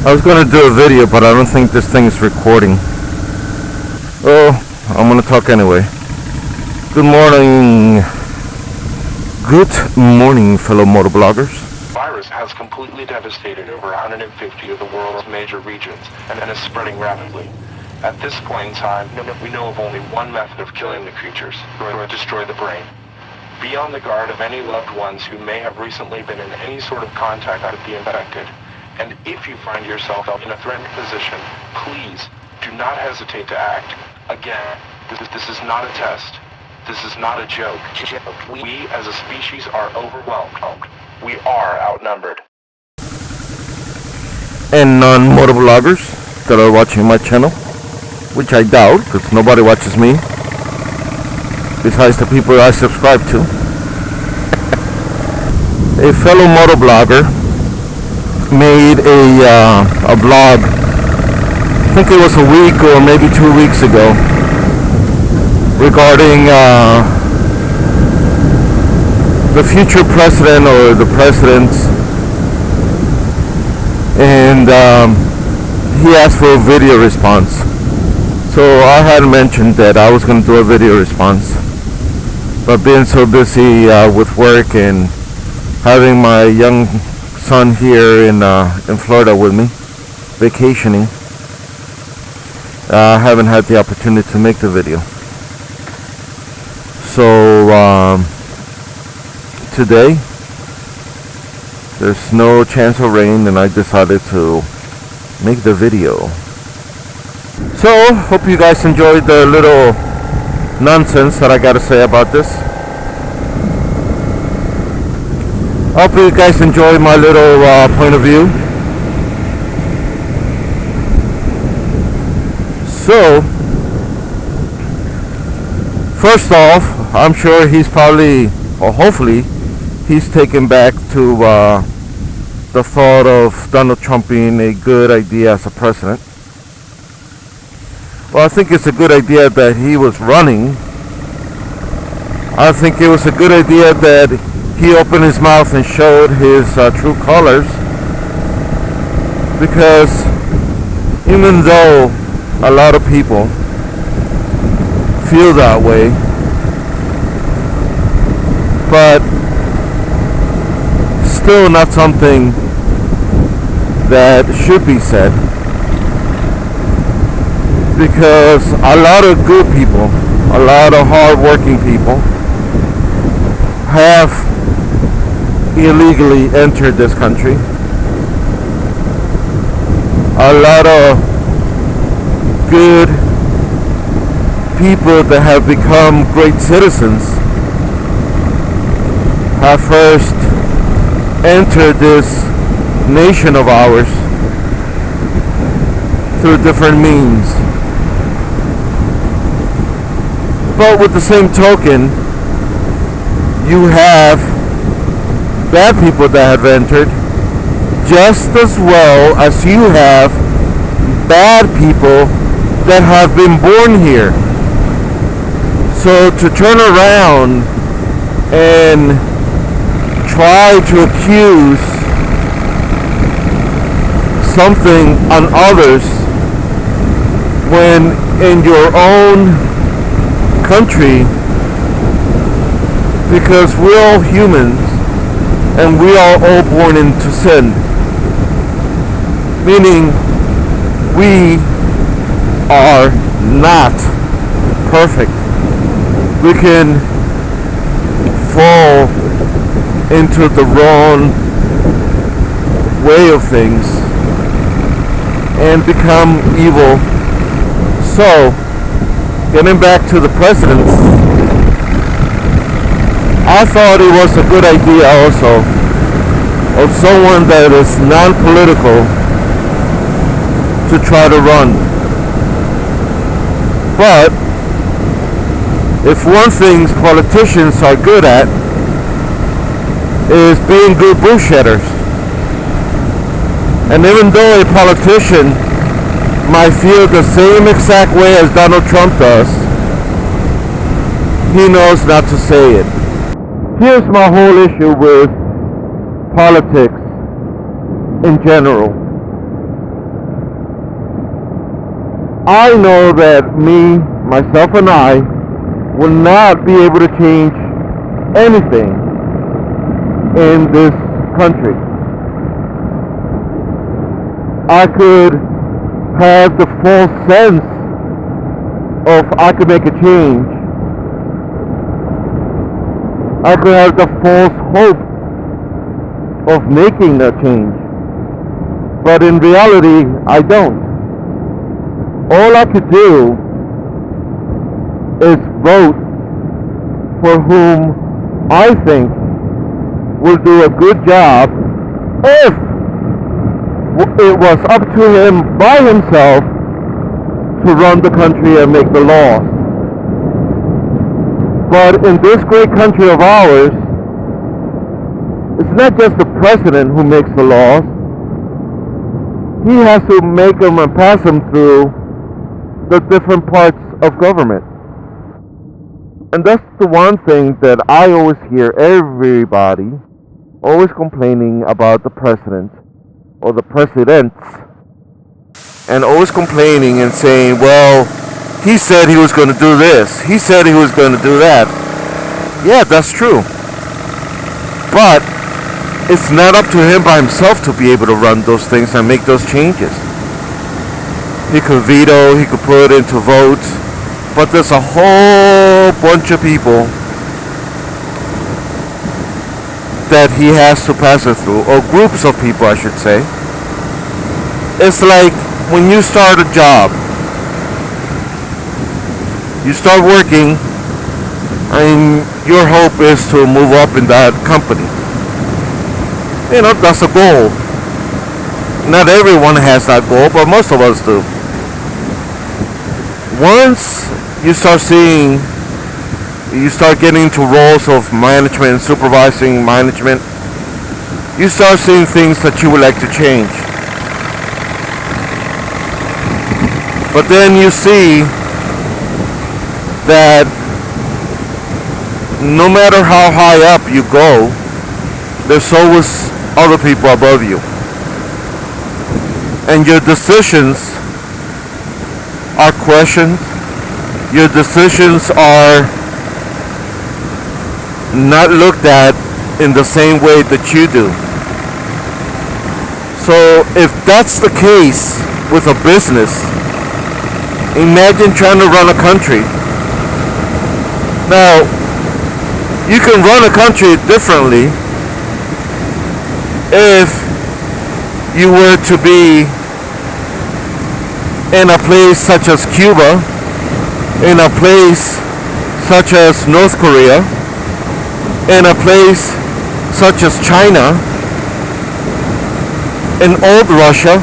I was gonna do a video, but I don't think this thing is recording. Oh, I'm gonna talk anyway. Good morning. Good morning, fellow motovloggers. The virus has completely devastated over 150 of the world's major regions and is spreading rapidly. At this point in time, we know of only one method of killing the creatures, to destroy the brain. Be on the guard of any loved ones who may have recently been in any sort of contact with the infected. And if you find yourself in a threatened position, please do not hesitate to act. Again, this is not a test. This is not a joke. We as a species are overwhelmed. We are outnumbered. And non-motovloggers that are watching my channel, which I doubt, because nobody watches me besides the people I subscribe to. A fellow motovlogger made a vlog, I think it was a week or maybe 2 weeks ago, regarding the future president or the presidents, and he asked for a video response. So I had mentioned that I was going to do a video response, but being so busy with work and having my young son here in Florida with me, vacationing, I haven't had the opportunity to make the video. So today there's no chance of rain, and I decided to make the video. So hope you guys enjoyed the little nonsense that I gotta say about this. Hope you guys enjoy my little point of view. So, first off, I'm sure he's probably, or hopefully, he's taken back to the thought of Donald Trump being a good idea as a president. Well, I think it's a good idea that he was running. I think it was a good idea that he opened his mouth and showed his true colors, because even though a lot of people feel that way, but still not something that should be said, because a lot of good people, a lot of hard-working people have illegally entered this country. A lot of good people that have become great citizens have first entered this nation of ours through different means. But with the same token, you have bad people that have entered, just as well as you have bad people that have been born here. So to turn around and try to accuse something on others when in your own country, because we're all humans and we are all born into sin, meaning we are not perfect. We can fall into the wrong way of things and become evil. So, getting back to the presidents, I thought it was a good idea also of someone that is non-political to try to run. But if one thing politicians are good at is being good bullshitters. And even though a politician might feel the same exact way as Donald Trump does, he knows not to say it. Here's my whole issue with politics in general. I know that me, myself and I will not be able to change anything in this country. I could have the false sense of I could make a change. I could have the false hope of making a change. But in reality, I don't. All I could do is vote for whom I think will do a good job if it was up to him by himself to run the country and make the laws. But in this great country of ours, it's not just the president who makes the laws. He has to make them and pass them through the different parts of government. And that's the one thing that I always hear everybody always complaining about the president or the presidents, and always complaining and saying, well, he said he was going to do this, he said he was going to do that. Yeah, that's true. But it's not up to him by himself to be able to run those things and make those changes. He could veto, he could put into votes, but there's a whole bunch of people that he has to pass it through, or groups of people, I should say. It's like when you start a job, you start working, and your hope is to move up in that company. You know, that's a goal. Not everyone has that goal, but most of us do. Once you start seeing, you start getting into roles of management, supervising management, you start seeing things that you would like to change. But then you see that no matter how high up you go, there's always other people above you. And your decisions are questioned. Your decisions are not looked at in the same way that you do. So if that's the case with a business, imagine trying to run a country. Now, you can run a country differently if you were to be in a place such as Cuba, in a place such as North Korea, in a place such as China, in old Russia,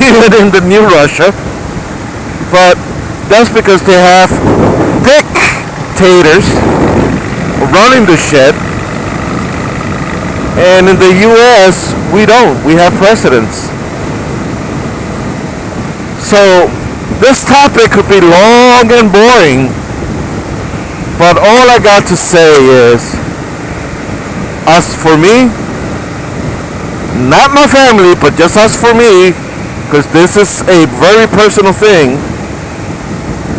even in the new Russia. But that's because they have dictators running the shit. And in the US, we don't. We have presidents. So this topic could be long and boring, but all I got to say is, as for me, not my family, but just as for me, because this is a very personal thing,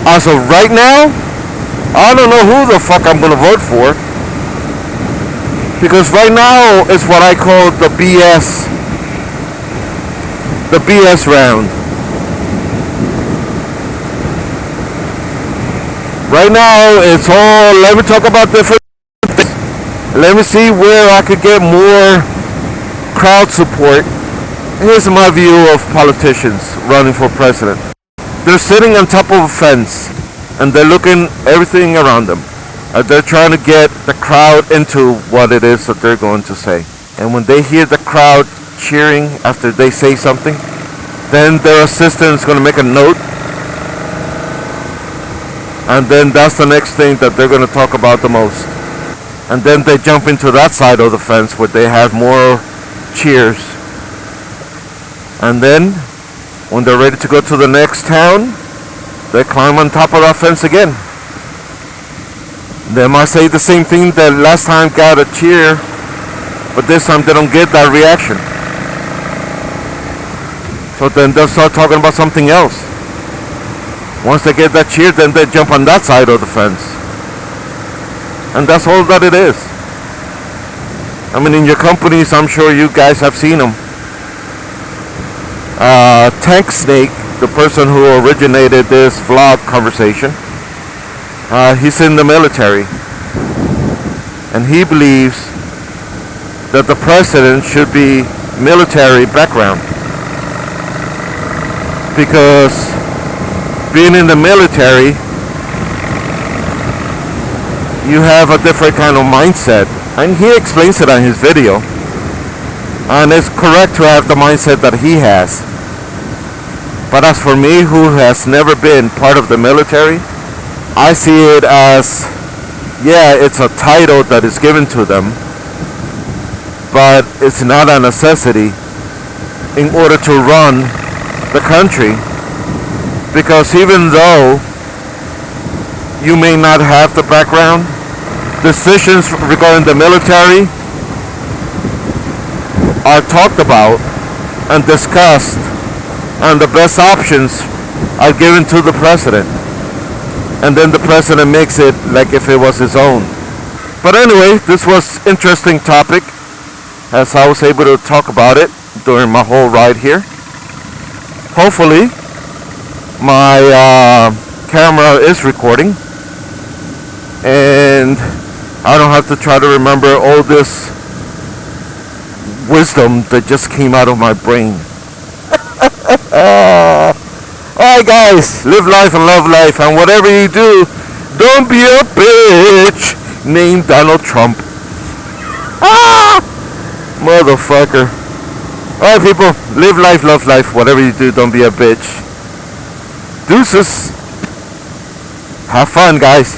as of right now, I don't know who the fuck I'm going to vote for. Because right now is what I call the BS round. Right now it's all, let me talk about different things. Let me see where I could get more crowd support. Here's my view of politicians running for president. They're sitting on top of a fence and they're looking everything around them. They're trying to get the crowd into what it is that they're going to say. And when they hear the crowd cheering after they say something, then their assistant is going to make a note. And then that's the next thing that they're going to talk about the most. And then they jump into that side of the fence where they have more cheers. And then, when they're ready to go to the next town, they climb on top of that fence again. They might say the same thing that last time got a cheer, but this time they don't get that reaction. So then they'll start talking about something else. Once they get that cheer, then they jump on that side of the fence. And that's all that it is. I mean, in your companies, I'm sure you guys have seen them. Tank Snake, the person who originated this vlog conversation, he's in the military. And he believes that the president should be military background. Because being in the military, you have a different kind of mindset. And he explains it on his video. And it's correct to have the mindset that he has. But as for me, who has never been part of the military, I see it as, yeah, it's a title that is given to them, but it's not a necessity in order to run the country. Because even though you may not have the background, decisions regarding the military are talked about and discussed, and the best options are given to the president. And then the president makes it like if it was his own. But anyway, this was interesting topic, as I was able to talk about it during my whole ride here. Hopefully, my camera is recording, and I don't have to try to remember all this wisdom that just came out of my brain. Alright guys, live life and love life, and whatever you do, don't be a bitch named Donald Trump. Motherfucker. Alright people, live life, love life, whatever you do, don't be a bitch. Deuces. Have fun guys.